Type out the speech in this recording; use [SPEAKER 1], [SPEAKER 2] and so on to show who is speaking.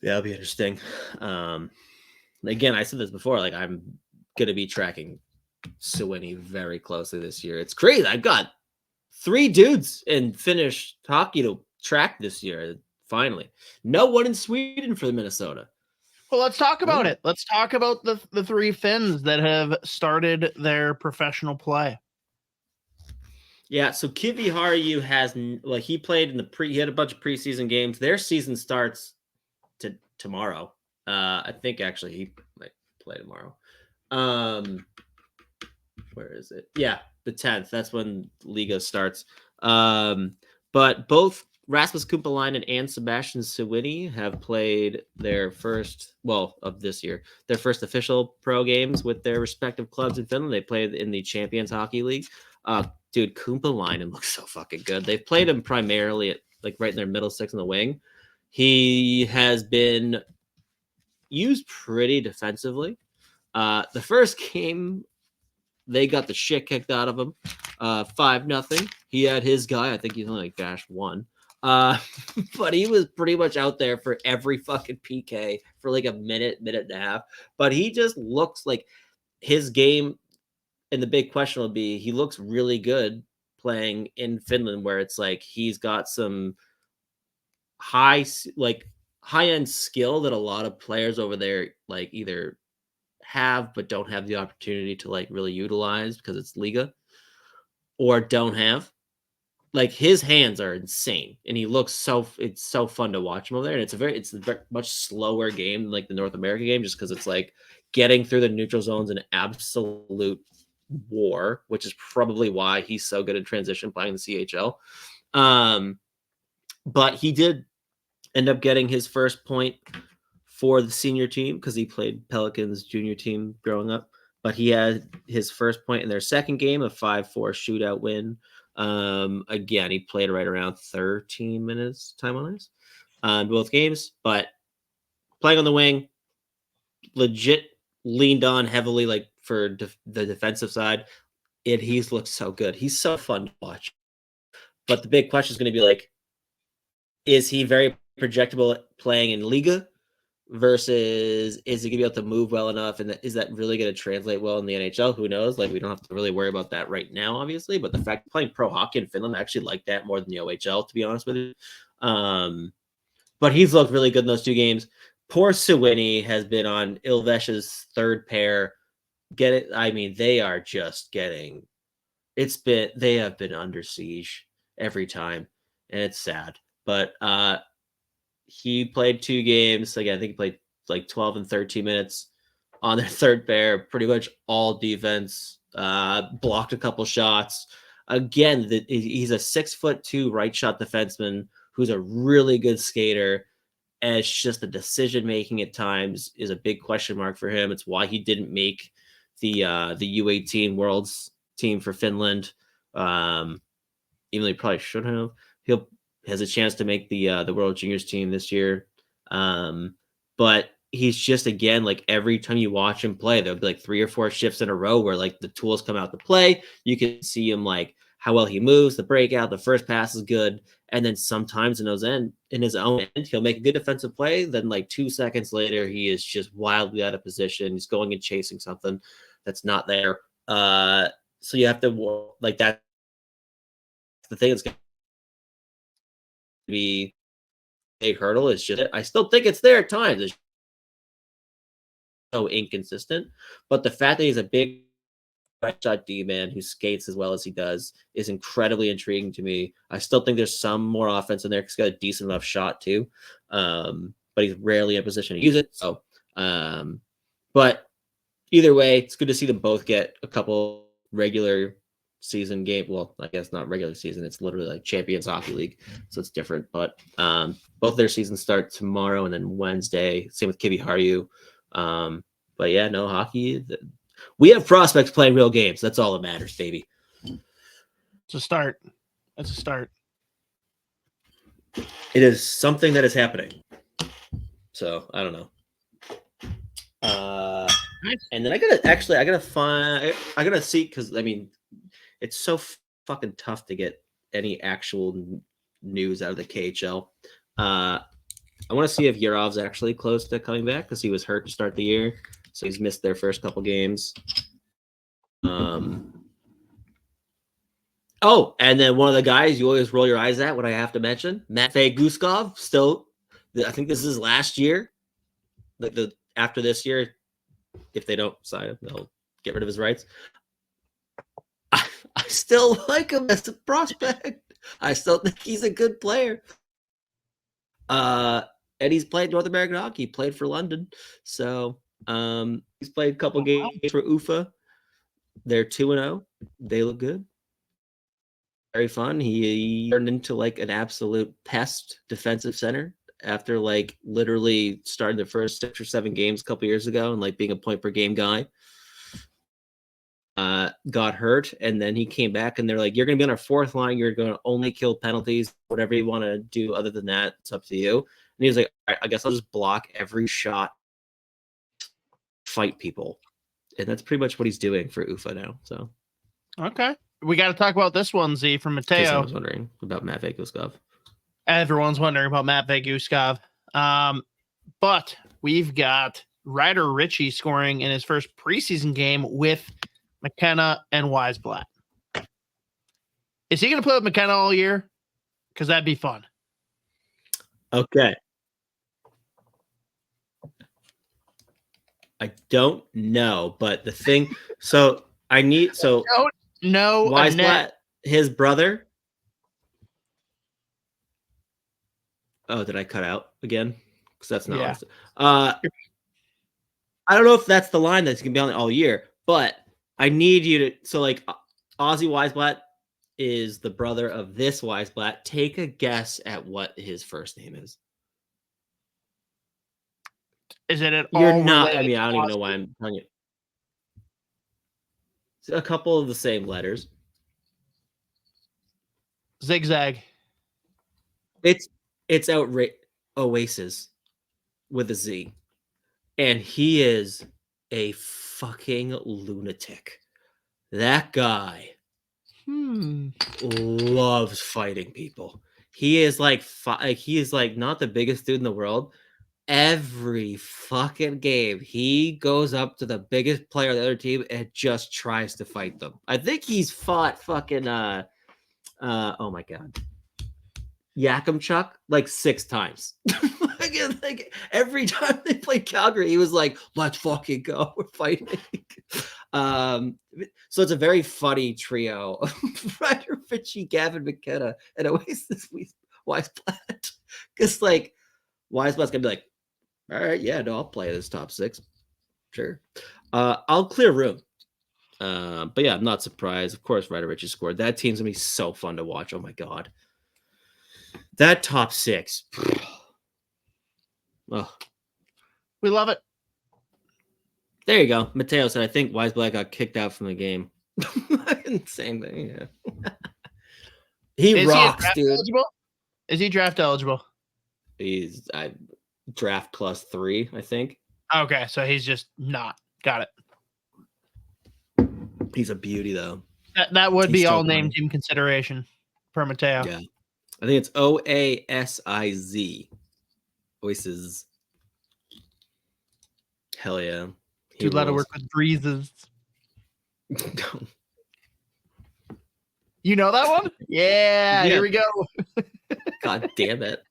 [SPEAKER 1] Yeah, it'll be interesting. Again, I said this before, like I'm gonna be tracking Soini very closely this year. It's crazy. I've got 3 dudes in Finnish hockey to track this year. Finally, no one in Sweden for the Minnesota.
[SPEAKER 2] Well, let's talk about it. Let's talk about the 3 Finns that have started their professional play.
[SPEAKER 1] Yeah, so Kiviharju has he played in he had a bunch of preseason games. Their season starts tomorrow. I think actually he might play tomorrow. Where is it? Yeah, the 10th. That's when Liga starts. But both Rasmus Kumpulainen and Sebastian Soini have played their first, of this year, their first official pro games with their respective clubs in Finland. They played in the Champions Hockey League. Dude, Kumpulainen looks so fucking good. They've played him primarily at right in their middle six in the wing. He has been used pretty defensively. The first game, they got the shit kicked out of him. 5-0. He had his guy. I think he's only dash 1. But he was pretty much out there for every fucking PK for a minute and a half. But he just looks like his game. And the big question will be, he looks really good playing in Finland, where it's he's got some high-end skill that a lot of players over there either have but don't have the opportunity to really utilize because it's Liga, or don't have. His hands are insane, and he looks it's so fun to watch him over there. And it's a very much slower game than the North American game, just because it's getting through the neutral zones an absolute war, which is probably why he's so good at transition playing the CHL. But he did end up getting his first point for the senior team because he played Pelicans junior team growing up. But he had his first point in their second game, a 5-4 shootout win. Again, he played right around 13 minutes time on ice in both games. But playing on the wing, legit leaned on heavily for the defensive side. He's looked so good. He's so fun to watch. But the big question is going to be is he very projectable playing in Liga versus is he going to be able to move well enough? And is that really going to translate well in the NHL? Who knows? We don't have to really worry about that right now, obviously. But the fact of playing pro hockey in Finland, I actually like that more than the OHL, to be honest with you. But he's looked really good in those 2 games. Poor Soini has been on Ilvesh's third pair. Get it? I mean, they are just getting. They have been under siege every time, and it's sad. But he played 2 games. Again, I think he played 12 and 13 minutes on their third pair. Pretty much all defense. Blocked a couple shots. Again, he's a 6'2" right shot defenseman who's a really good skater. And it's just the decision making at times is a big question mark for him. It's why he didn't make the U18 Worlds team for Finland. Even though he probably should have. He has a chance to make the World Juniors team this year. But he's just, again, every time you watch him play, there'll be 3 or 4 shifts in a row where the tools come out to play. You can see him how well he moves, the breakout, the first pass is good. And then sometimes in his own end, he'll make a good defensive play. Then 2 seconds later, he is just wildly out of position. He's going and chasing something that's not there. So you have to that's the thing that's going to be a big hurdle. Is just I still think it's there at times. It's so inconsistent, but the fact that he's a big right shot D-man who skates as well as he does is incredibly intriguing to me. I still think there's some more offense in there because he's got a decent enough shot too, but he's rarely in a position to use it. So, but either way, it's good to see them both get a couple regular season game. Well, I guess not regular season. It's literally Champions Hockey League, so it's different. But both their seasons start tomorrow and then Wednesday. Same with Kiviharju. But yeah, no hockey. We have prospects playing real games. That's all that matters, baby.
[SPEAKER 2] It's a start. That's a start.
[SPEAKER 1] It is something that is happening. So I don't know. And then I gotta see, because I mean, it's so fucking tough to get any actual news out of the KHL. I want to see if Yurov's actually close to coming back because he was hurt to start the year, so he's missed their first couple games. Oh, and then one of the guys you always roll your eyes at, what I have to mention, Matvei Guskov, still, I think this is last year. After this year, if they don't sign him, they'll get rid of his rights. I still like him as a prospect. I still think he's a good player. And he's played North American hockey. He played for London. So he's played a couple games for UFA. They're 2-0. They look good. Very fun. He turned into like an absolute pest defensive center after like literally starting the first 6 or 7 games a couple years ago and like being a point per game guy. Got hurt, and then he came back, and they're like, "You're going to be on our fourth line. You're going to only kill penalties. Whatever you want to do other than that, it's up to you." And he was like, "All right, I guess I'll just block every shot, fight people," and that's pretty much what he's doing for UFA now. So,
[SPEAKER 2] okay, we got to talk about this one, Z, from
[SPEAKER 1] in case I
[SPEAKER 2] Mateo.
[SPEAKER 1] was wondering about Matvei Guskov.
[SPEAKER 2] Everyone's wondering about Matvei Guskov. But we've got Ryder Ritchie scoring in his first preseason game with McKenna and Weisblatt. Is he going to play with McKenna all year? Because that'd be fun.
[SPEAKER 1] Okay. I don't know, but the thing, so I need, so
[SPEAKER 2] no,
[SPEAKER 1] Weisblatt, his brother. Oh, did I cut out again? Because that's not.
[SPEAKER 2] Yeah.
[SPEAKER 1] I don't know if that's the line that's gonna be on all year, but I need you to. So like, Ozzy Weisblatt is the brother of this Weisblatt. Take a guess at what his first name is.
[SPEAKER 2] Is it at
[SPEAKER 1] You're
[SPEAKER 2] all?
[SPEAKER 1] not. I mean, I don't even know why I'm telling you. It's a couple of the same letters.
[SPEAKER 2] Zigzag.
[SPEAKER 1] It's Oasis with a Z, and he is a fucking lunatic. That guy loves fighting people. He is like he is like not the biggest dude in the world. Every fucking game, he goes up to the biggest player of the other team and just tries to fight them. I think he's fought fucking oh my god, Yakimchuk like 6 times. like every time they played Calgary, he was like, "Let's fucking go, we're fighting." So it's a very funny trio: Ryder Ritchie, Gavin McKenna, and Oasis Weisblatt. Because like Weisblatt's gonna be like, "All right, yeah, no, I'll play this top 6, sure. I'll clear room." But yeah, I'm not surprised. Of course, Ryder Ritchie scored. That team's gonna be so fun to watch. Oh my god. That top 6. Oh.
[SPEAKER 2] We love it.
[SPEAKER 1] There you go. Mateo said, I think Weisblatt got kicked out from the game. Same thing, yeah. He rocks, dude.
[SPEAKER 2] Eligible? Is he draft eligible?
[SPEAKER 1] He's draft +3, I think.
[SPEAKER 2] Okay, so he's just not. Got
[SPEAKER 1] it. He's a beauty, though.
[SPEAKER 2] That would be all name team consideration for Mateo.
[SPEAKER 1] Yeah. I think it's OASIZ. Oasis. Hell yeah.
[SPEAKER 2] Too lot of work with breezes. You know that one? Yeah, here we go.
[SPEAKER 1] God damn it.